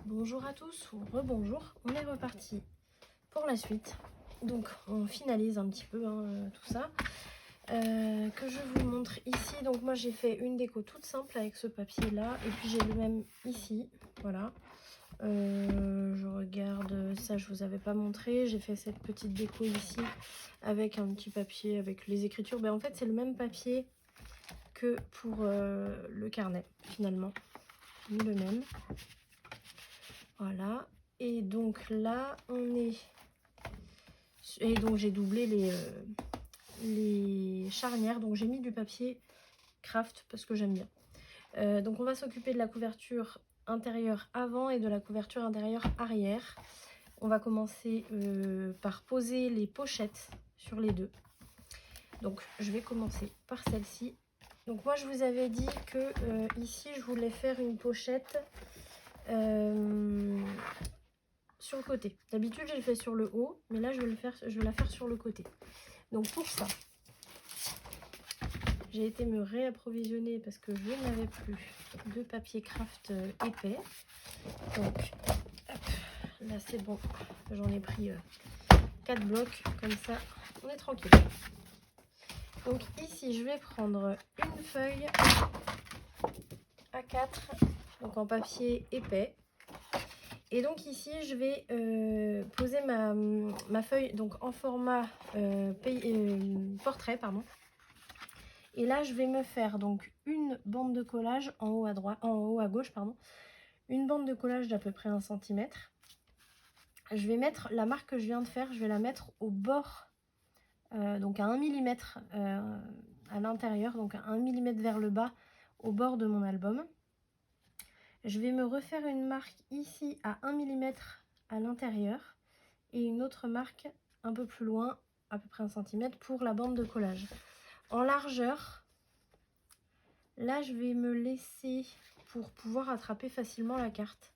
Bonjour à tous ou rebonjour, on est reparti pour la suite. Donc on finalise un petit peu tout ça. Que je vous montre ici. Donc moi j'ai fait une déco toute simple avec ce papier là. Et puis j'ai le même ici. Voilà. Je regarde, ça je vous avais pas montré. J'ai fait cette petite déco ici avec un petit papier avec les écritures. En fait c'est le même papier que pour le carnet finalement. Le même. Voilà, et donc là on est, et donc j'ai doublé les charnières, donc j'ai mis du papier craft parce que j'aime bien. Donc on va s'occuper de la couverture intérieure avant et de la couverture intérieure arrière. On va commencer par poser les pochettes sur les deux. Donc je vais commencer par celle-ci. Donc moi je vous avais dit que ici je voulais faire une pochette sur le côté. D'habitude je le fais sur le haut, mais là je vais la faire sur le côté. Donc pour ça, j'ai été me réapprovisionner parce que je n'avais plus de papier craft épais. Donc hop, là c'est bon, j'en ai pris 4 blocs, comme ça on est tranquille. Donc ici je vais prendre une feuille A4, donc en papier épais. Et donc ici je vais poser ma feuille donc en format portrait, pardon. Et là je vais me faire donc une bande de collage en haut à droite, en haut à gauche, pardon. Une bande de collage d'à peu près 1 cm. Je vais mettre la marque que je viens de faire, je vais la mettre au bord, donc à 1 mm à l'intérieur, donc à 1 mm vers le bas, au bord de mon album. Je vais me refaire une marque ici à 1 mm à l'intérieur et une autre marque un peu plus loin, à peu près 1 cm, pour la bande de collage. En largeur, là je vais me laisser, pour pouvoir attraper facilement la carte,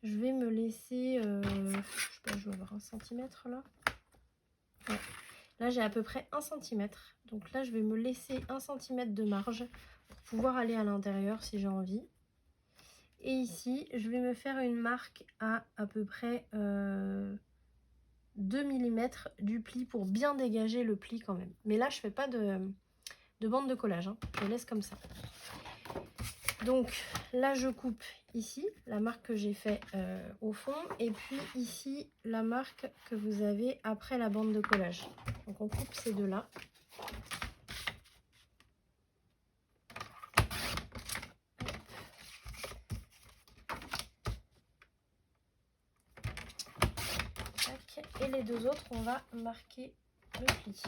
je vais me laisser, je sais pas, je vais avoir 1 cm là. Ouais. Là j'ai à peu près 1 cm, donc là je vais me laisser 1 cm de marge pour pouvoir aller à l'intérieur si j'ai envie. Et ici, je vais me faire une marque à peu près 2 mm du pli pour bien dégager le pli quand même. Mais là, je ne fais pas de bande de collage, hein. Je laisse comme ça. Donc là, je coupe ici la marque que j'ai fait au fond. Et puis ici, la marque que vous avez après la bande de collage. Donc on coupe ces deux-là. Et les deux autres, on va marquer le pli.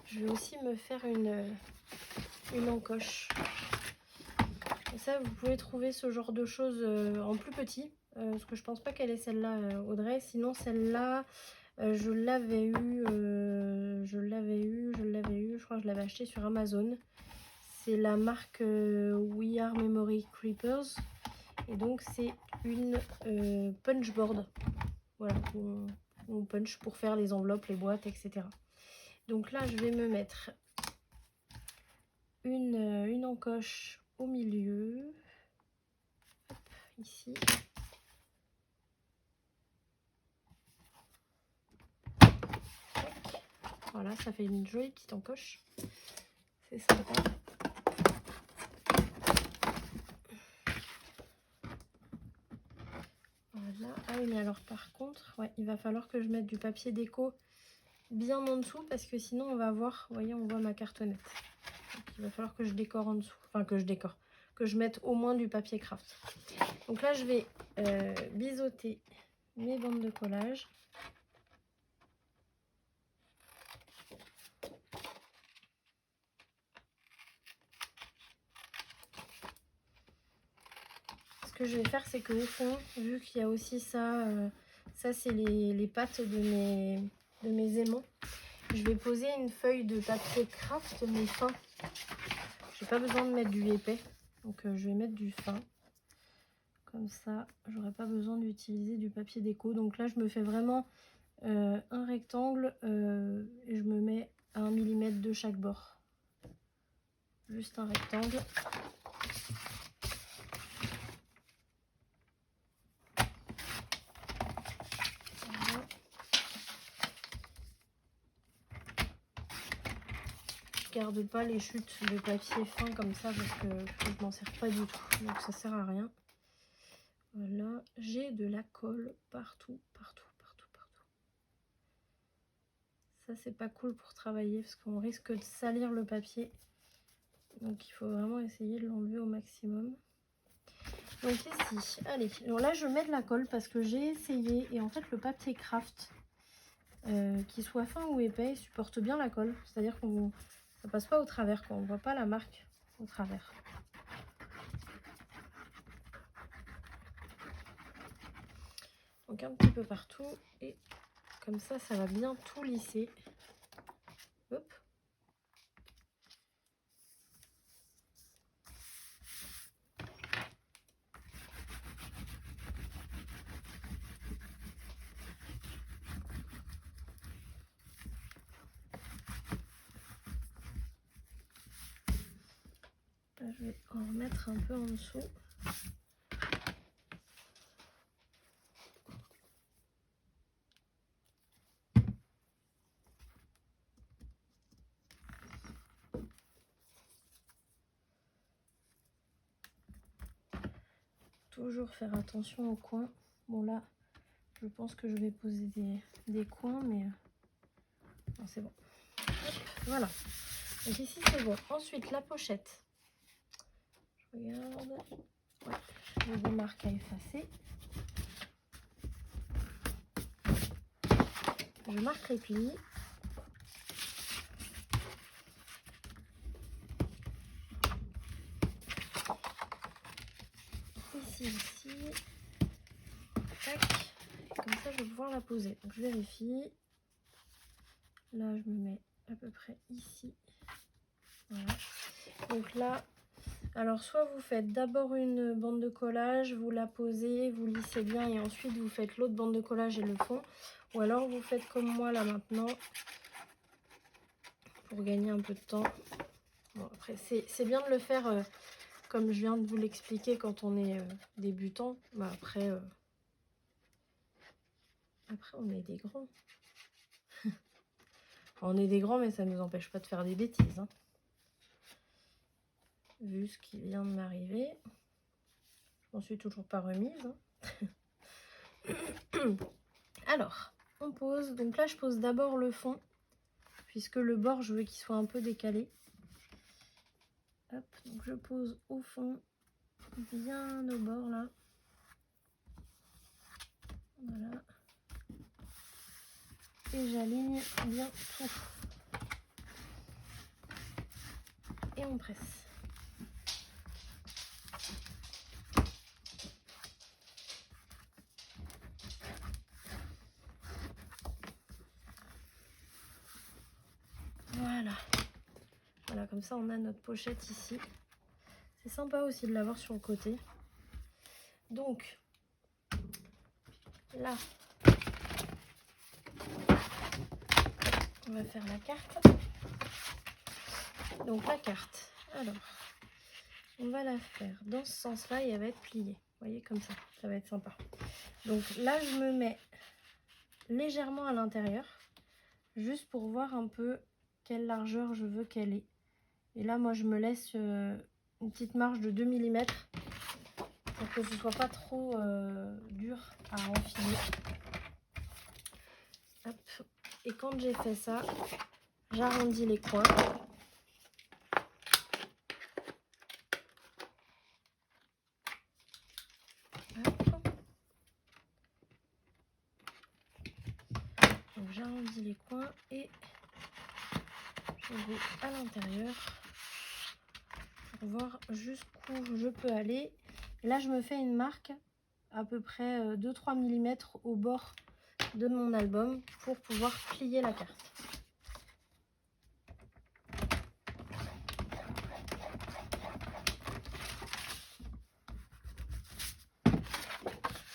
Je vais aussi me faire une encoche. Et ça, vous pouvez trouver ce genre de choses en plus petit. Parce que je pense pas qu'elle est celle-là, Audrey. Sinon, celle-là, je l'avais eu. Je crois que je l'avais acheté sur Amazon. C'est la marque We Are Memory Creepers. Et donc, c'est une punch board. Voilà, on punch pour faire les enveloppes, les boîtes, etc. Donc là, je vais me mettre une encoche au milieu. Hop, ici. Voilà, ça fait une jolie petite encoche. C'est sympa. Voilà. Ah oui, mais alors par contre, ouais, il va falloir que je mette du papier déco bien en dessous parce que sinon on va voir, vous voyez, on voit ma cartonnette. Donc, il va falloir que je décore en dessous. Enfin, que je décore. Que je mette au moins du papier craft. Donc là, je vais biseauter mes bandes de collage. Ce que je vais faire, c'est qu'au fond, vu qu'il y a aussi ça, ça c'est les pattes de mes aimants, je vais poser une feuille de papier craft mais fin. J'ai pas besoin de mettre du épais, donc je vais mettre du fin. Comme ça, j'aurai pas besoin d'utiliser du papier déco. Donc là, je me fais vraiment un rectangle et je me mets à 1 mm de chaque bord. juste un rectangle. Voilà. Je garde pas les chutes de papier fin comme ça parce que je m'en sers pas du tout, donc ça sert à rien. Voilà, j'ai de la colle partout, partout, partout, partout. Ça c'est pas cool pour travailler parce qu'on risque de salir le papier. Donc il faut vraiment essayer de l'enlever au maximum. Donc ici, allez, alors là je mets de la colle parce que j'ai essayé et en fait le papier craft, qu'il soit fin ou épais, supporte bien la colle. C'est-à-dire qu'on ça passe pas au travers, quoi. On voit pas la marque au travers. Donc un petit peu partout et comme ça va bien tout lisser. Hop. Là, je vais en remettre un peu en dessous. Toujours faire attention aux coins. Bon là, je pense que je vais poser des coins, mais non, c'est bon. Hop, voilà. Donc ici c'est bon. Ensuite la pochette. Je regarde. Ouais, j'ai des marques à effacer. Je marque les plis. Ici. Tac. Comme ça, je vais pouvoir la poser. Donc, je vérifie. Là, je me mets à peu près ici. Voilà. Donc là, alors soit vous faites d'abord une bande de collage, vous la posez, vous lissez bien et ensuite vous faites l'autre bande de collage et le fond. Ou alors vous faites comme moi là maintenant pour gagner un peu de temps. Bon, après, c'est bien de le faire comme je viens de vous l'expliquer quand on est débutant. Bah, après, on est des grands. On est des grands, mais ça ne nous empêche pas de faire des bêtises. Hein. Vu ce qui vient de m'arriver, je m'en suis toujours pas remise. Hein. Alors, on pose. Donc là, je pose d'abord le fond, puisque le bord, je veux qu'il soit un peu décalé. Hop, donc je pose au fond, bien au bord là. Voilà. Et j'aligne bien tout. Et on presse. Voilà. Voilà, comme ça on a notre pochette ici. C'est sympa aussi de l'avoir sur le côté. Donc, là, on va faire la carte. Donc la carte, alors, on va la faire dans ce sens-là et elle va être pliée. Vous voyez, comme ça va être sympa. Donc là, je me mets légèrement à l'intérieur, juste pour voir un peu quelle largeur je veux qu'elle ait. Et là, moi, je me laisse une petite marge de 2 mm pour que ce soit pas trop dur à enfiler. Hop. Et quand j'ai fait ça, j'arrondis les coins. Donc j'arrondis les coins et je vais à l'intérieur pour voir jusqu'où je peux aller. Et là, je me fais une marque à peu près 2-3 mm au bord de mon album pour pouvoir plier la carte.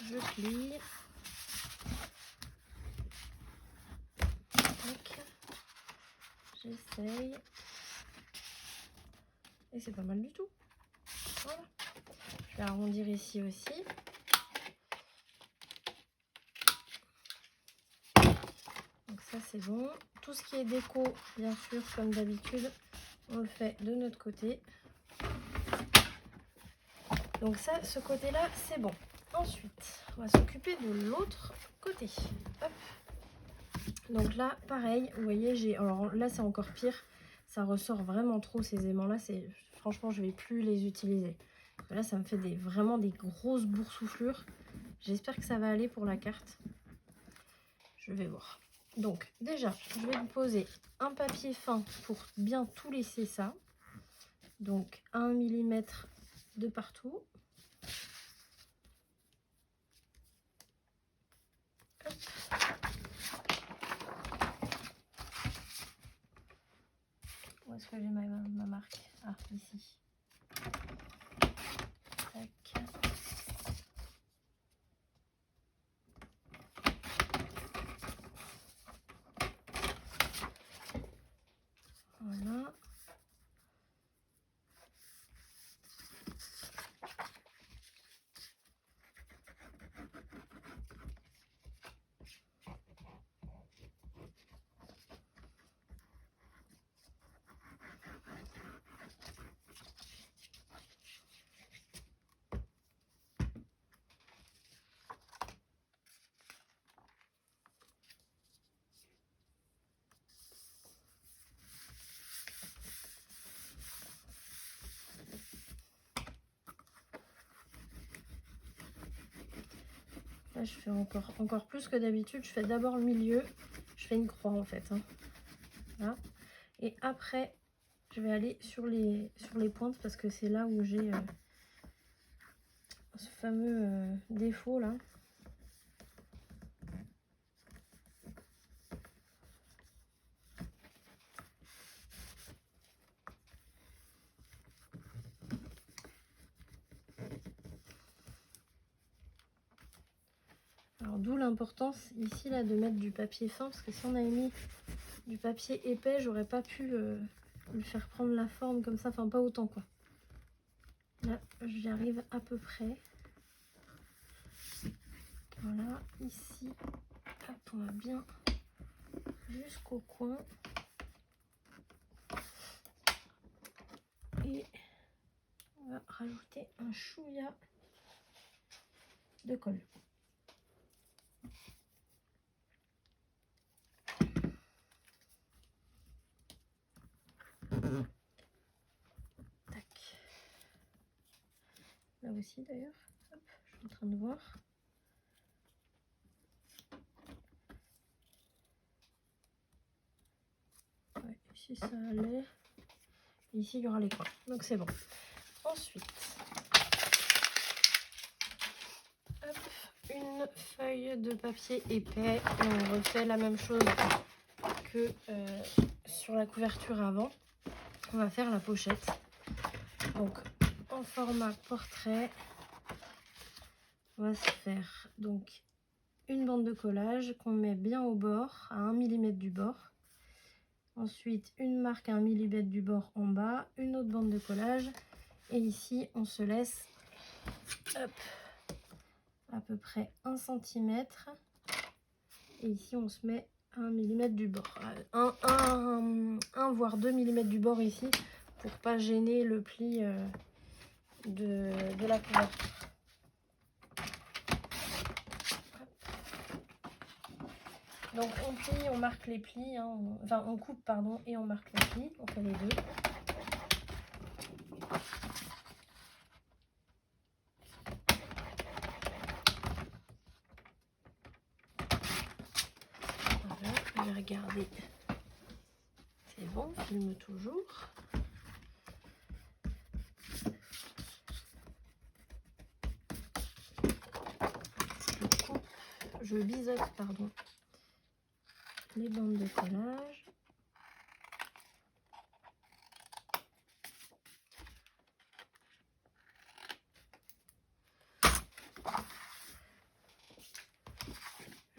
Je plie. J'essaye. Et c'est pas mal du tout. Voilà. Je vais arrondir ici aussi. Donc ça c'est bon. Tout ce qui est déco, bien sûr, comme d'habitude, on le fait de notre côté. Donc ça, ce côté-là, c'est bon. Ensuite, on va s'occuper de l'autre côté. Hop. Donc là, pareil, vous voyez, alors là, c'est encore pire. Ça ressort vraiment trop, ces aimants-là. Franchement, je ne vais plus les utiliser. Là, ça me fait vraiment des grosses boursouflures. J'espère que ça va aller pour la carte. Je vais voir. Donc, déjà, je vais vous poser un papier fin pour bien tout laisser ça. Donc, 1 mm de partout. Hop. Où est-ce que j'ai ma marque? Ah, ici. Tac. Voilà. Là, je fais encore plus que d'habitude. Je fais d'abord le milieu. Je fais une croix en fait. Hein. Là. Et après, je vais aller sur les pointes parce que c'est là où j'ai ce fameux défaut là. Alors d'où l'importance ici là de mettre du papier fin parce que si on avait mis du papier épais, j'aurais pas pu lui faire prendre la forme comme ça, enfin pas autant quoi. Là j'y arrive à peu près. Voilà, ici, hop, on va bien jusqu'au coin. Et on va rajouter un chouïa de colle. Tac. Là aussi d'ailleurs, hop, je suis en train de voir. Ouais, ici ça allait. Ici il y aura les coins, donc c'est bon. Ensuite, hop, une feuille de papier épais. Et on refait la même chose que sur la couverture avant. On va faire la pochette. Donc en format portrait, on va se faire donc une bande de collage qu'on met bien au bord, à 1 mm du bord. Ensuite, une marque à 1 mm du bord en bas, une autre bande de collage. Et ici, on se laisse hop, à peu près 1 cm. Et ici, on se met 1 mm du bord. 1 voire 2 mm du bord ici, pour pas gêner le pli de la couverture. Donc on plie, on marque les plis, hein, enfin on coupe pardon et on marque les plis, on fait les deux. Voilà, je vais regarder. C'est bon, filme toujours. Je biseaute pardon les bandes de collage.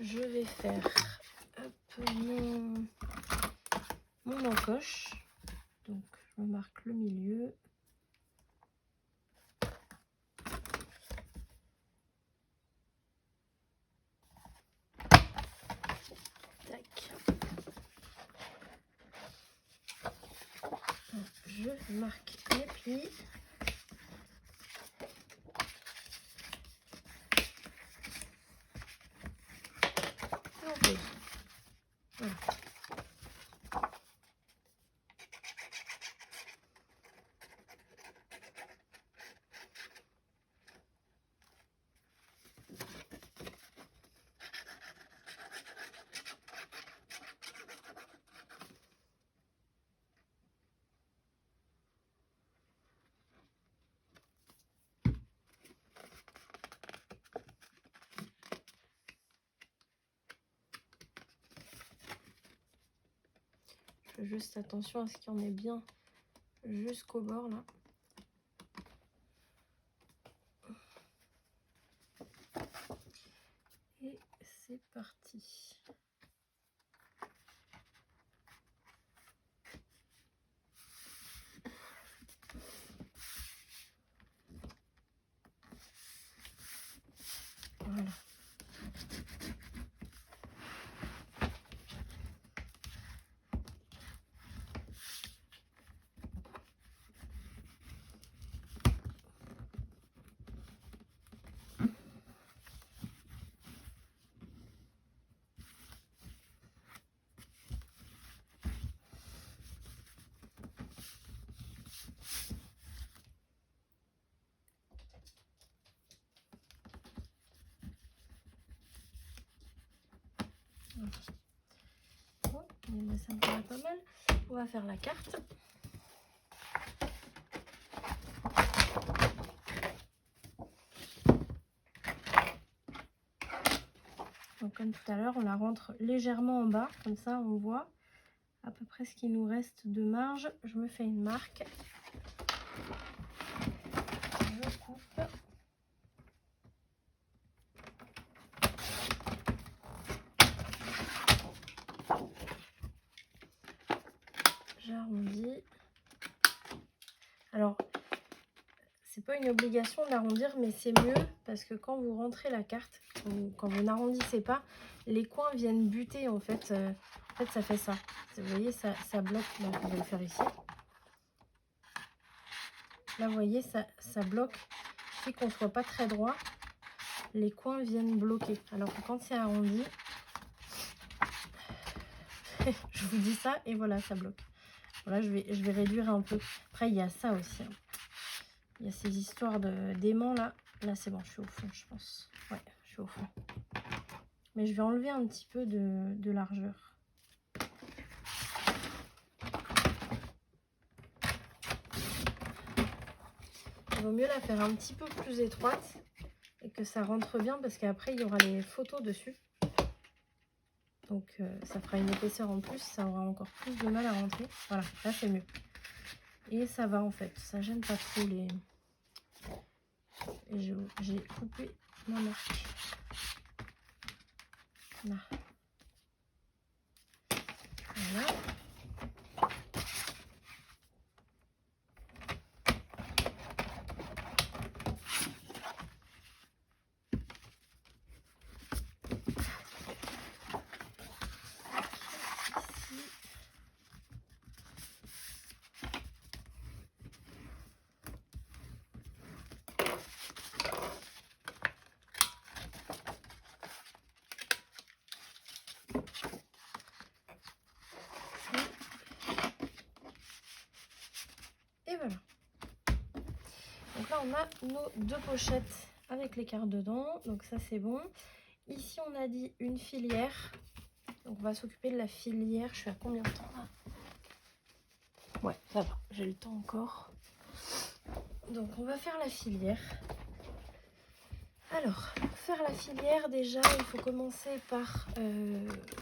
Je vais faire hop, mon encoche. Donc je me marque le milieu. je marque les plis. Et on pose. Voilà. Je fais juste attention à ce qu'il y en ait bien jusqu'au bord là. Et c'est parti. Voilà. Bon, ça me paraît pas mal. On va faire la carte. Donc comme tout à l'heure, on la rentre légèrement en bas, comme ça on voit à peu près ce qu'il nous reste de marge. Je me fais une marque. Je coupe. J'arrondis. Alors, c'est pas une obligation d'arrondir, mais c'est mieux parce que quand vous rentrez la carte, quand vous n'arrondissez pas, les coins viennent buter en fait. Ça fait ça. Vous voyez, ça bloque. Là, je vais le faire ici. Là, vous voyez, ça bloque. Fait qu'on ne soit pas très droit. Les coins viennent bloquer. Alors que quand c'est arrondi, je vous dis ça et voilà, ça bloque. Voilà, je vais réduire un peu. Après, il y a ça aussi. Hein. Il y a ces histoires d'aimants là. Là, c'est bon, je suis au fond, je pense. Ouais, je suis au fond. Mais je vais enlever un petit peu de largeur. Il vaut mieux la faire un petit peu plus étroite et que ça rentre bien parce qu'après, il y aura les photos dessus. Donc, ça fera une épaisseur en plus. Ça aura encore plus de mal à rentrer. Voilà, là, c'est mieux. Et ça va en fait. Ça gêne pas trop les... Et j'ai coupé ma marque. Là. Voilà. Et voilà. Donc là, on a nos deux pochettes avec les cartes dedans. Donc ça, c'est bon. Ici, on a dit une filière. Donc on va s'occuper de la filière. Je suis à combien de temps là? Ouais, ça va. J'ai le temps encore. Donc on va faire la filière. Alors, pour faire la filière, déjà, il faut commencer par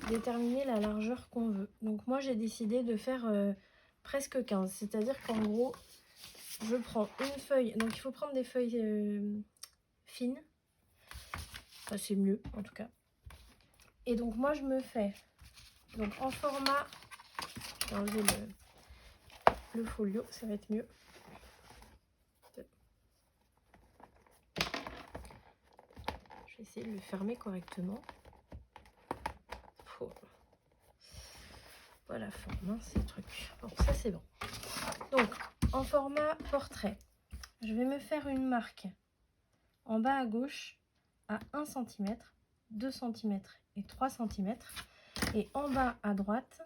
déterminer la largeur qu'on veut. Donc moi, j'ai décidé de faire presque 15. C'est-à-dire qu'en gros, je prends une feuille. Donc il faut prendre des feuilles fines. Enfin, c'est mieux, en tout cas. Et donc moi, je me fais donc en format... Je vais enlever le folio, ça va être mieux. Je vais essayer de le fermer correctement. Faut... Pas la forme, hein, ces trucs. Bon, ça c'est bon. Donc, en format portrait, je vais me faire une marque en bas à gauche à 1 cm, 2 cm et 3 cm. Et en bas à droite,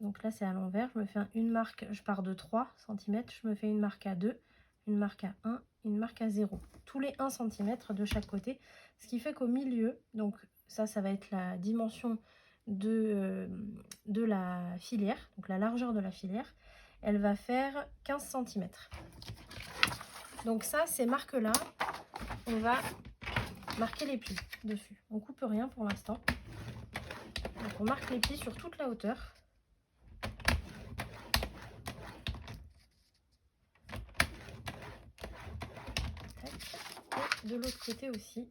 donc là c'est à l'envers, je me fais une marque, je pars de 3 cm, je me fais une marque à 2, une marque à 1, une marque à 0. Tous les 1 cm de chaque côté. Ce qui fait qu'au milieu, donc ça va être la dimension de la filière, donc la largeur de la filière, elle va faire 15 cm. Donc ça, ces marques-là, on va marquer les plis dessus. On coupe rien pour l'instant. Donc on marque les plis sur toute la hauteur. Et de l'autre côté aussi.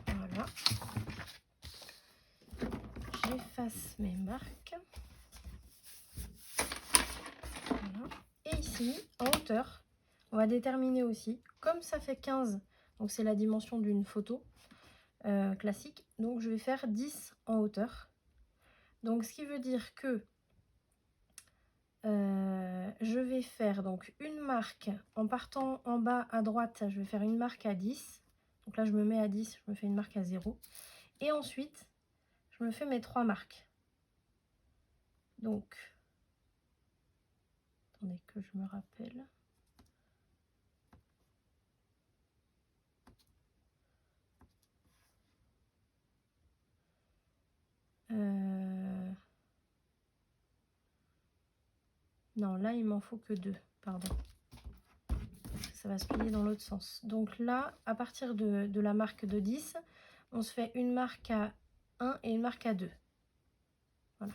Voilà. J'efface mes marques. Voilà. Et ici, en hauteur, on va déterminer aussi, comme ça fait 15, donc c'est la dimension d'une photo classique, donc je vais faire 10 en hauteur. Donc ce qui veut dire que je vais faire donc une marque en partant en bas à droite, je vais faire une marque à 10. Donc là je me mets à 10, je me fais une marque à 0. Et ensuite, je me fais mes 3 marques. Donc, attendez que je me rappelle. Non, là il m'en faut que 2, pardon. Ça va se plier dans l'autre sens. Donc là, à partir de la marque de 10, on se fait une marque à 1 et une marque à 2. Voilà.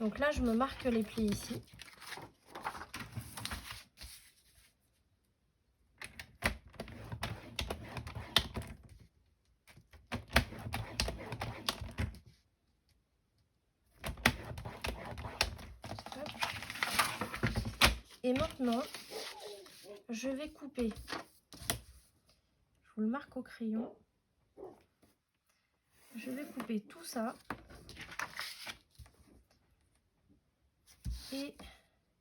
Donc là, je me marque les plis ici. Et maintenant, je vais couper. Je vous le marque au crayon. Je vais couper tout ça. Et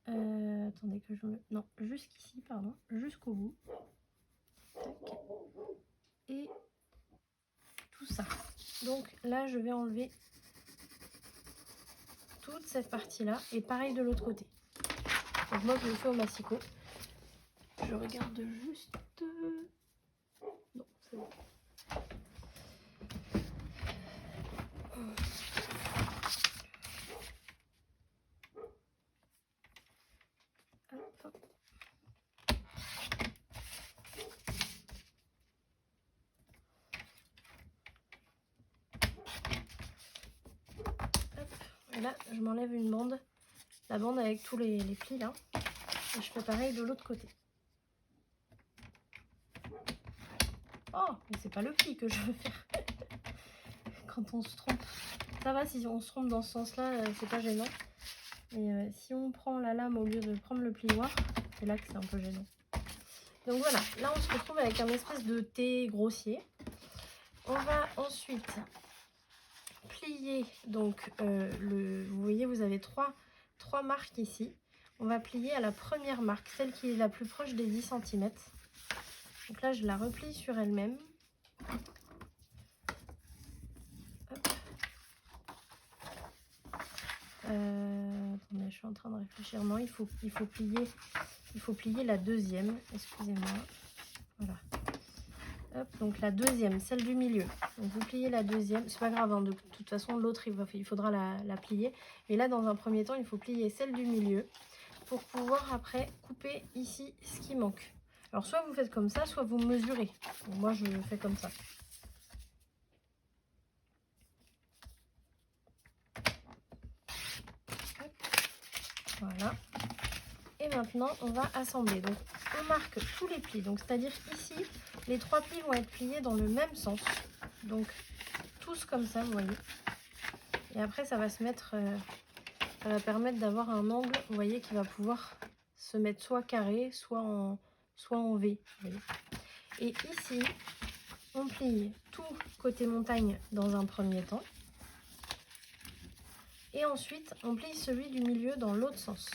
attendez que je me... Non, jusqu'ici, pardon. Jusqu'au bout. Tac. Et tout ça. Donc là, je vais enlever toute cette partie-là. Et pareil de l'autre côté. Donc moi, je le fais au massicot. Je regarde juste... Non, c'est bon. Hop. Hop. Et là, je m'enlève une bande. La bande avec tous les plis là. Et je fais pareil de l'autre côté. Oh, mais c'est pas le pli que je veux faire. Quand on se trompe. Ça va, si on se trompe dans ce sens-là, c'est pas gênant. Mais si on prend la lame au lieu de prendre le plioir, c'est là que c'est un peu gênant. Donc voilà, là on se retrouve avec un espèce de T grossier. On va ensuite plier, donc vous voyez, vous avez trois marques ici. On va plier à la première marque, celle qui est la plus proche des 10 cm. Donc là, je la replie sur elle-même. Attendez, je suis en train de réfléchir. Non, il faut plier la deuxième. Excusez-moi. Voilà. Hop, donc la deuxième, celle du milieu. Donc vous pliez la deuxième. C'est pas grave, hein, de toute façon, l'autre, il faudra la plier. Et là, dans un premier temps, il faut plier celle du milieu pour pouvoir après couper ici ce qui manque. Alors, soit vous faites comme ça, soit vous mesurez. Donc, moi, je fais comme ça. Hop. Voilà. Et maintenant, on va assembler. Donc, on marque tous les plis. Donc, c'est-à-dire ici, les 3 plis vont être pliés dans le même sens. Donc, tous comme ça, vous voyez. Et après, ça va se mettre... ça va permettre d'avoir un angle, vous voyez, qui va pouvoir se mettre soit carré, soit en V. Vous voyez. Et ici, on plie tout côté montagne dans un premier temps. Et ensuite, on plie celui du milieu dans l'autre sens.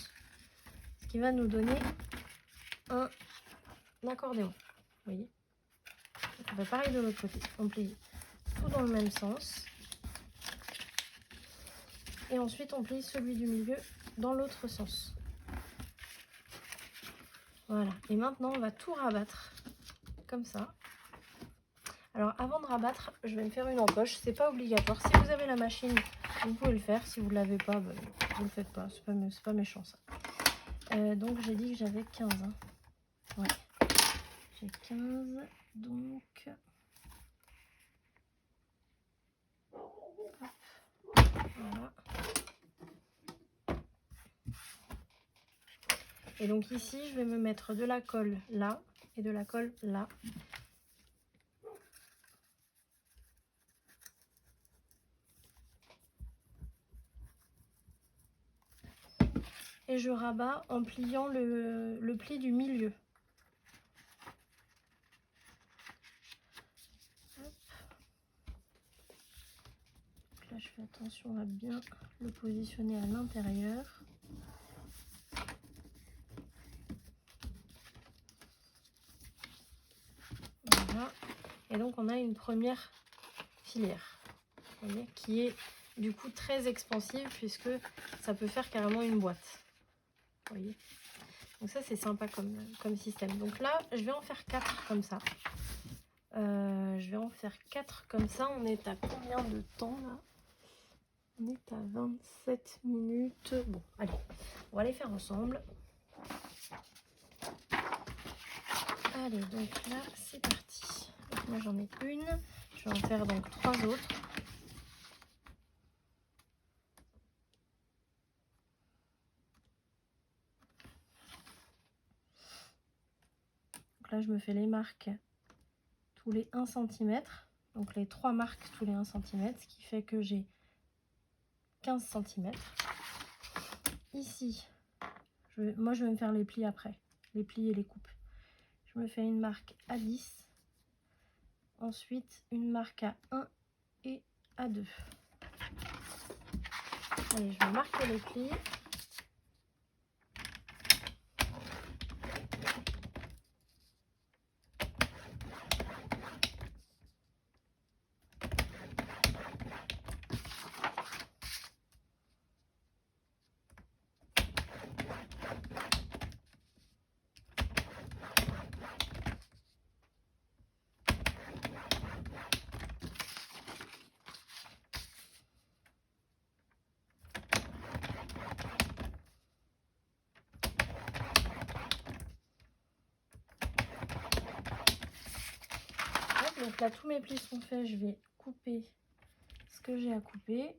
Ce qui va nous donner un accordéon. Vous voyez. On fait pareil de l'autre côté. On plie tout dans le même sens. Et ensuite, on plie celui du milieu dans l'autre sens. Voilà. Et maintenant, on va tout rabattre comme ça. Alors, avant de rabattre, je vais me faire une encoche. C'est pas obligatoire. Si vous avez la machine, vous pouvez le faire. Si vous ne l'avez pas, ben, vous ne le faites pas. C'est pas méchant, ça. Donc, j'ai dit que j'avais 15. Hein. Ouais. J'ai 15. Donc... Voilà. Et donc ici, je vais me mettre de la colle là et de la colle là. Et je rabats en pliant le pli du milieu. Hop. Donc là, je fais attention à bien le positionner à l'intérieur. Voilà. Et donc, on a une première filière, vous voyez, qui est du coup très expansive puisque ça peut faire carrément une boîte. Vous voyez. Donc ça, c'est sympa comme système. Donc là, je vais en faire 4 comme ça. Je vais en faire 4 comme ça. On est à combien de temps là? On est à 27 minutes. Bon, allez, on va les faire ensemble. Allez, donc là, c'est parti. Donc moi, j'en ai une. Je vais en faire donc 3 autres. Donc là, je me fais les marques tous les 1 cm. Donc les 3 marques tous les 1 cm, ce qui fait que j'ai 15 cm. Ici, moi, je vais me faire les plis après. Les plis et les coupes. Je me fais une marque à 10. Ensuite, une marque à 1 et à 2. Allez, je vais marquer les plis. Donc là, tous mes plis sont faits. Je vais couper ce que j'ai à couper.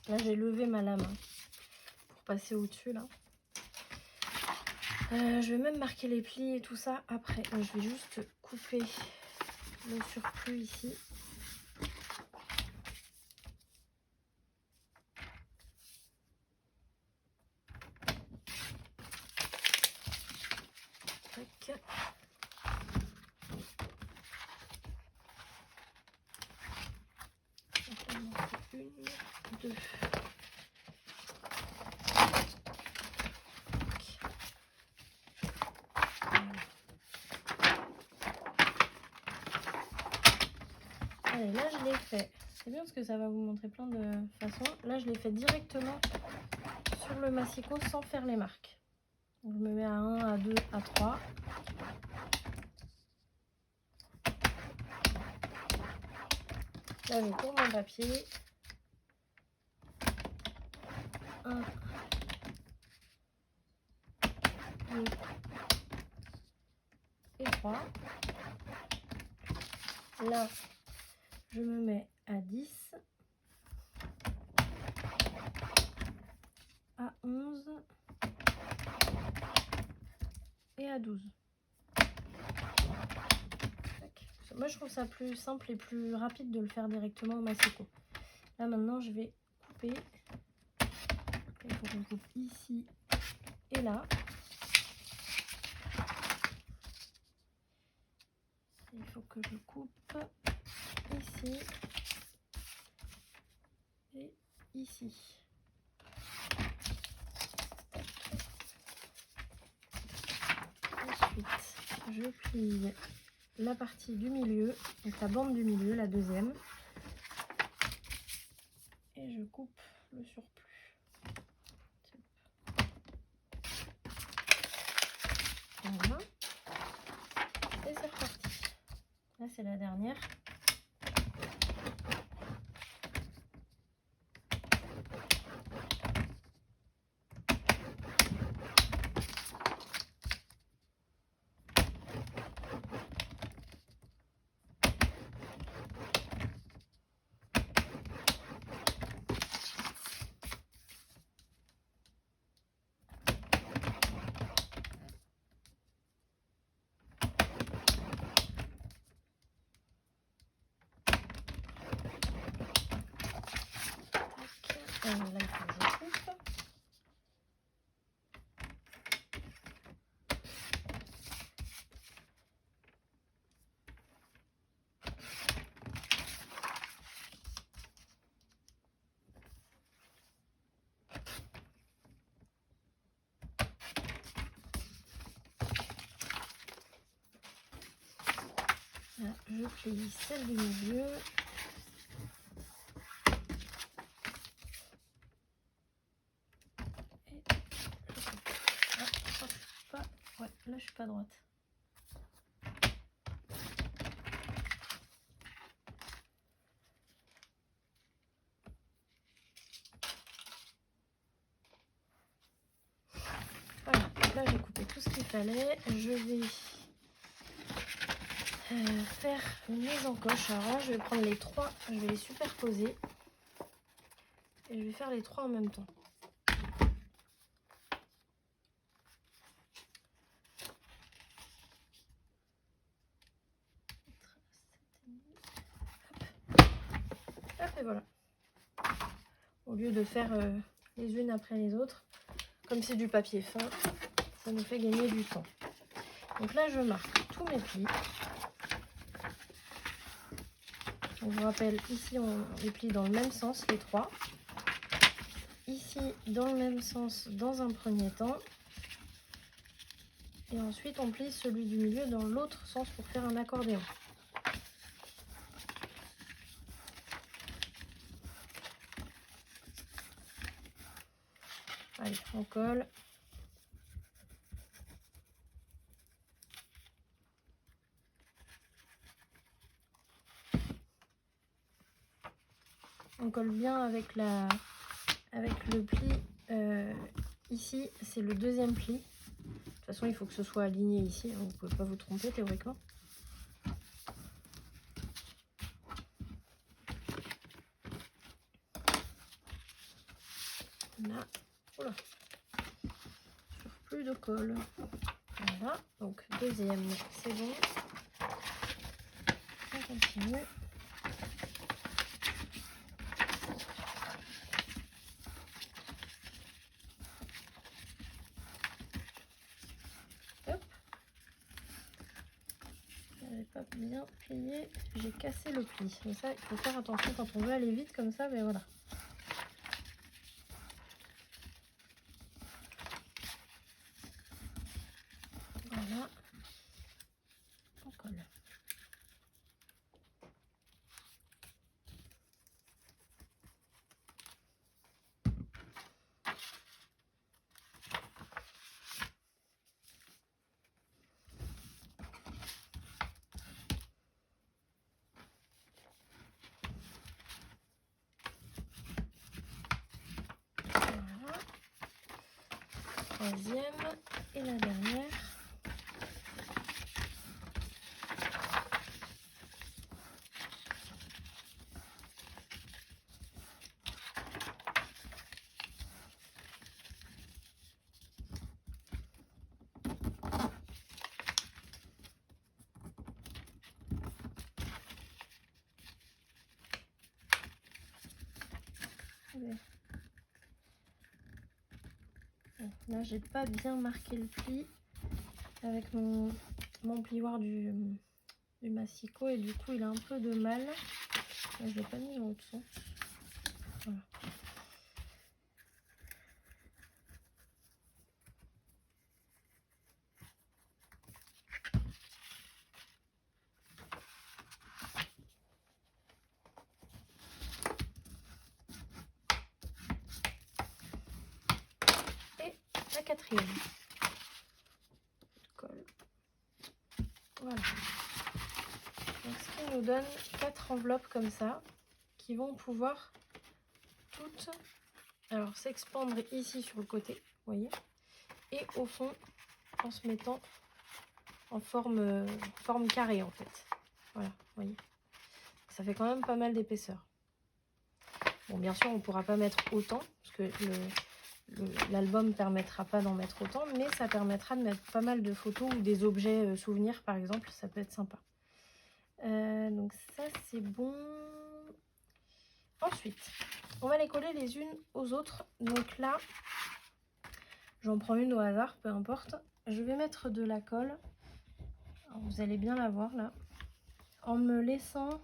Là, j'ai levé ma lame hein, pour passer au-dessus là. Je vais même marquer les plis et tout ça après. Donc, je vais juste couper le surplus ici. Tac. Une, deux. Allez, là je l'ai fait. C'est bien parce que ça va vous montrer plein de façons. Là je l'ai fait directement sur le massicot sans faire les marques. Donc, je me mets à 1, à 2, à 3. Là je tourne mon papier. 1, 2 et 3. Là je me mets à 10, à 11, et à 12. Moi, je trouve ça plus simple et plus rapide de le faire directement au massicot. Là, maintenant, je vais couper. Il faut qu'on coupe ici et là. Il faut que je coupe ici et ici. Ensuite, je plie la partie du milieu, donc la bande du milieu, la deuxième. Et je coupe le surplus. Voilà. Et c'est reparti. Là, c'est la dernière. Là, il faut que je coupe. Là, je plie celle du milieu. Ouais, là je suis pas droite. Voilà, là j'ai coupé tout ce qu'il fallait. Je vais faire mes encoches. Alors là je vais prendre les trois, je vais les superposer. Et je vais faire les trois en même temps. Hop, et voilà. Au lieu de faire les unes après les autres, comme c'est du papier fin, ça nous fait gagner du temps. Donc là, je marque tous mes plis. Donc, je vous rappelle, ici, on les plie dans le même sens, les trois. Ici, dans le même sens, dans un premier temps. Et ensuite, on plie celui du milieu dans l'autre sens pour faire un accordéon. Allez, on colle. On colle bien avec le pli. Ici, c'est le deuxième pli. De toute façon, il faut que ce soit aligné ici. Vous ne pouvez pas vous tromper théoriquement. Là, oula, surplus de colle. Voilà, donc deuxième, c'est bon. On continue. Hop. J'avais pas bien plié, j'ai cassé le pli. Mais ça, il faut faire attention quand on veut aller vite comme ça, mais voilà. Voilà. On colle. Voilà. Troisième et la dernière. Attendez. Bon, là, j'ai pas bien marqué le pli avec mon plioir du massicot et du coup, il a un peu de mal. Là, je l'ai pas mis dans l'autre sens. Voilà. La quatrième. Colle. Voilà. Donc, ce qui nous donne 4 enveloppes comme ça qui vont pouvoir toutes alors s'expandre ici sur le côté, vous voyez, et au fond en se mettant en forme carrée en fait. Voilà, vous voyez. Ça fait quand même pas mal d'épaisseur. Bon, bien sûr, on ne pourra pas mettre autant parce que l'album ne permettra pas d'en mettre autant, mais ça permettra de mettre pas mal de photos ou des objets souvenirs par exemple, ça peut être sympa. Donc ça c'est bon. Ensuite, on va les coller les unes aux autres. Donc là, j'en prends une au hasard, peu importe. Je vais mettre de la colle. Alors, vous allez bien la voir là. En me laissant...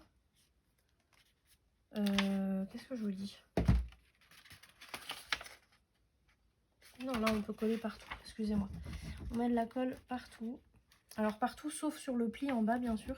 qu'est-ce que je vous dis? Non, là on peut coller partout, excusez-moi. On met de la colle partout. Alors partout sauf sur le pli en bas bien sûr.